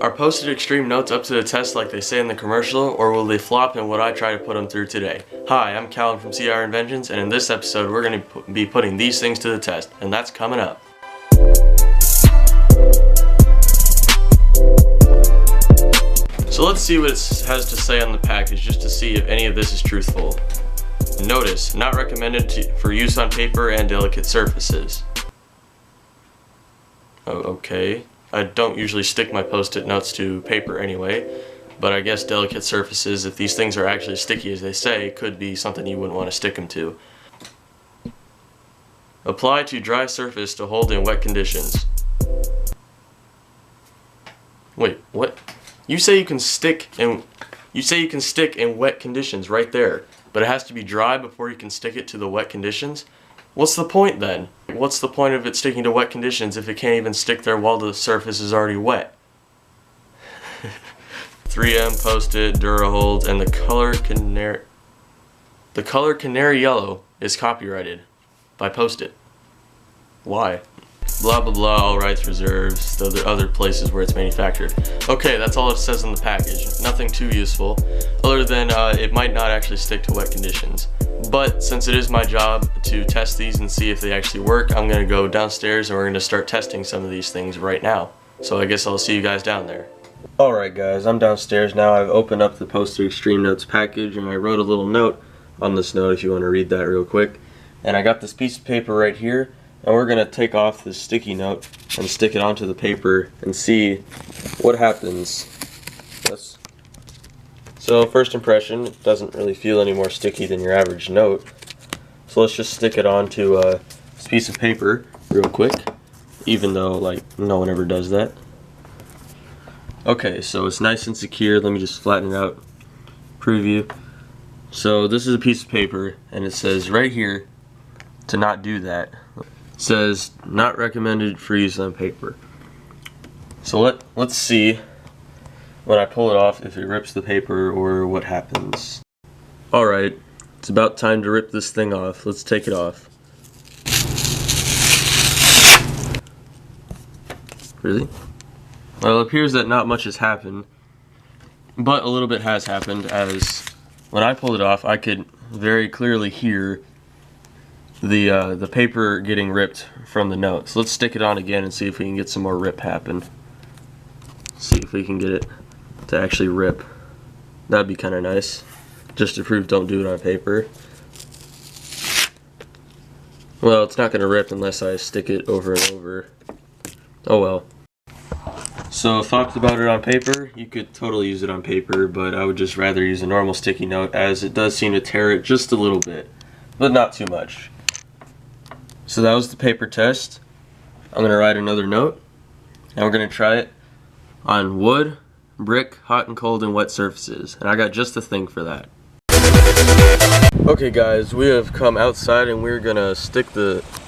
Are Post-it Extreme Notes up to the test like they say in the commercial, or will they flop in what I try to put them through today? Hi, I'm Callum from CR Inventions, and in this episode we're going to be putting these things to the test, and that's coming up. So let's see what it has to say on the package, just to see if any of this is truthful. Notice, not recommended for use on paper and delicate surfaces. Oh, okay. I don't usually stick my Post-it notes to paper anyway, but I guess delicate surfaces, if these things are actually sticky as they say, could be something you wouldn't want to stick them to. Apply to dry surface to hold in wet conditions. Wait, what? You say you can stick in wet conditions right there, but it has to be dry before you can stick it to the wet conditions? What's the point then? What's the point of it sticking to wet conditions if it can't even stick there while the surface is already wet? 3M Post-it, Durahold, and the color canary yellow is copyrighted by Post-it. Why? Blah blah blah, all rights reserved, though there are other places where it's manufactured. Okay, that's all it says on the package. Nothing too useful, other than it might not actually stick to wet conditions. But since it is my job to test these and see if they actually work, I'm going to go downstairs and we're going to start testing some of these things right now. So I guess I'll see you guys down there. Alright guys, I'm downstairs now. I've opened up the Post-it Extreme Notes package and I wrote a little note on this note if you want to read that real quick. And I got this piece of paper right here, and we're going to take off this sticky note and stick it onto the paper and see what happens. So first impression, it doesn't really feel any more sticky than your average note. So let's just stick it onto this piece of paper real quick, even though like no one ever does that. Okay, so it's nice and secure. Let me just flatten it out, preview. So this is a piece of paper and it says right here to not do that. It says not recommended for use on paper. So let's see when I pull it off if it rips the paper or what happens. Alright, it's about time to rip this thing off. Let's take it off. Really? Well, it appears that not much has happened, but a little bit has happened, as when I pulled it off I could very clearly hear the paper getting ripped from the note. So let's stick it on again and see if we can get some more rip happen. See if we can get it to actually rip. That'd be kind of nice, just to prove don't do it on paper. Well, it's not going to rip unless I stick it over and over. Oh well. So thoughts about it on paper? You could totally use it on paper, but I would just rather use a normal sticky note, as it does seem to tear it just a little bit, but not too much. So that was the paper test. I'm going to write another note, and we're going to try it on wood, brick, hot and cold, and wet surfaces. And I got just the thing for that. Okay guys, we have come outside and we're going to stick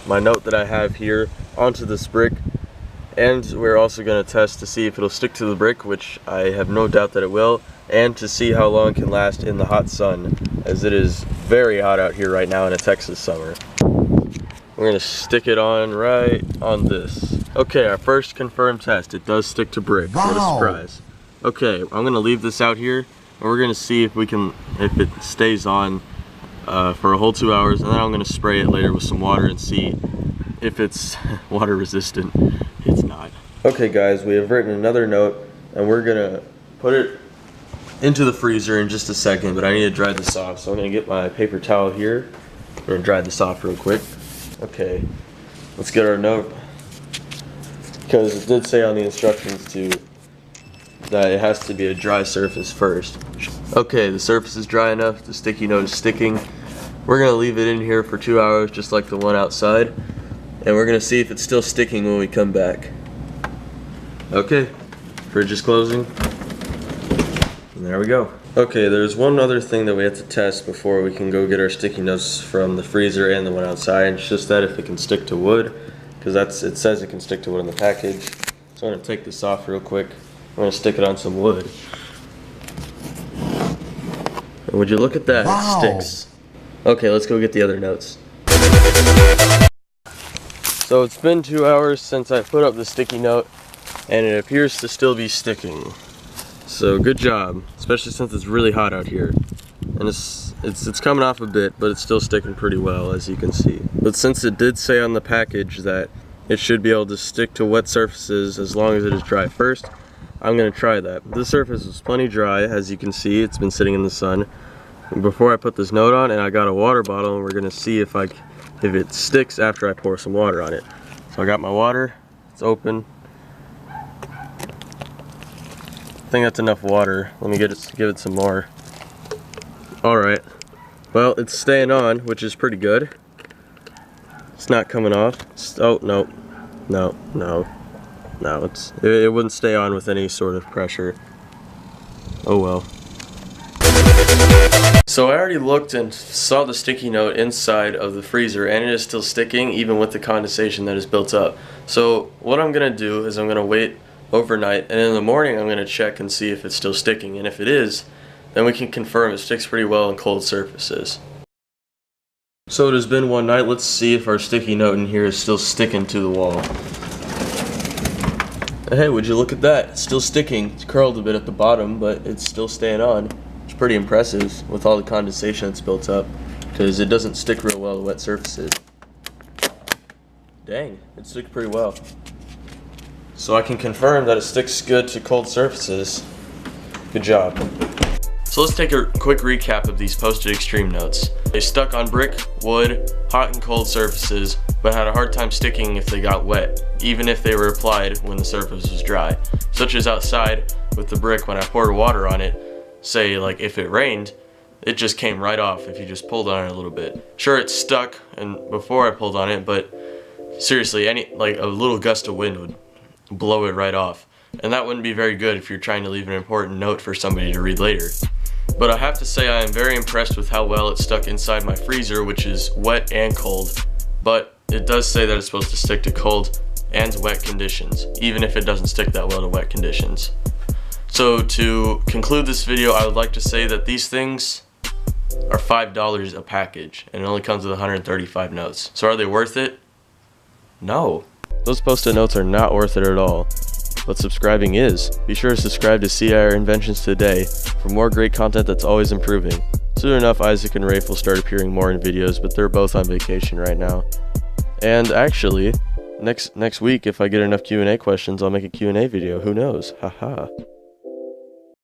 my note that I have here onto this brick. And we're also going to test to see if it'll stick to the brick, which I have no doubt that it will, and to see how long it can last in the hot sun, as it is very hot out here right now in a Texas summer. We're going to stick it on right on this. Okay, our first confirmed test. It does stick to brick. Wow. What a surprise. Okay, I'm going to leave this out here, and we're going to see if it stays on for a whole 2 hours, and then I'm going to spray it later with some water and see if it's water resistant. It's not. Okay guys, we have written another note, and we're going to put it into the freezer in just a second, but I need to dry this off. So I'm going to get my paper towel here. I'm going to dry this off real quick. Okay, let's get our note, because it did say on the instructions that it has to be a dry surface first. Okay, the surface is dry enough, the sticky note is sticking. We're going to leave it in here for 2 hours just like the one outside, and we're going to see if it's still sticking when we come back. Okay, fridge is closing, and there we go. Okay, there's one other thing that we have to test before we can go get our sticky notes from the freezer and the one outside. It's just that if it can stick to wood, because it says it can stick to wood in the package. So I'm going to take this off real quick. I'm going to stick it on some wood. And would you look at that? Wow. It sticks. Okay, let's go get the other notes. So it's been 2 hours since I put up the sticky note, and it appears to still be sticking. So good job, especially since it's really hot out here. And it's coming off a bit, but it's still sticking pretty well, as you can see. But since it did say on the package that it should be able to stick to wet surfaces as long as it is dry first, I'm gonna try that. This surface is plenty dry, as you can see. It's been sitting in the sun. And before I put this note on, and I got a water bottle, and we're gonna see if it sticks after I pour some water on it. So I got my water, it's open. I think that's enough water. Let me give it some more. Alright, well, it's staying on, which is pretty good. It's not coming off. Oh, no. No, it wouldn't stay on with any sort of pressure. Oh well. So I already looked and saw the sticky note inside of the freezer, and it is still sticking even with the condensation that is built up. So what I'm going to do is I'm going to wait overnight, and in the morning I'm going to check and see if it's still sticking, and if it is, then we can confirm it sticks pretty well on cold surfaces. So it has been one night. Let's see if our sticky note in here is still sticking to the wall. Hey, would you look at that? It's still sticking. It's curled a bit at the bottom, but it's still staying on. It's pretty impressive with all the condensation that's built up, because it doesn't stick real well to wet surfaces. Dang, it sticks pretty well. So I can confirm that it sticks good to cold surfaces. Good job. So let's take a quick recap of these posted extreme notes. They stuck on brick, wood, hot and cold surfaces, but had a hard time sticking if they got wet, even if they were applied when the surface was dry. Such as outside with the brick, when I poured water on it, say like if it rained, it just came right off if you just pulled on it a little bit. Sure, it stuck and before I pulled on it, but seriously, like a little gust of wind would blow it right off. And that wouldn't be very good if you're trying to leave an important note for somebody to read later. But I have to say I am very impressed with how well it stuck inside my freezer, which is wet and cold. But it does say that it's supposed to stick to cold and wet conditions, even if it doesn't stick that well to wet conditions. So to conclude this video, I would like to say that these things are $5 a package, and it only comes with 135 notes. So are they worth it? No. Those post-it notes are not worth it at all. But subscribing is. Be sure to subscribe to See Our Inventions today for more great content that's always improving. Soon enough, Isaac and Rafe will start appearing more in videos, but they're both on vacation right now. And actually, next week, if I get enough Q&A questions, I'll make a Q&A video. Who knows? Haha.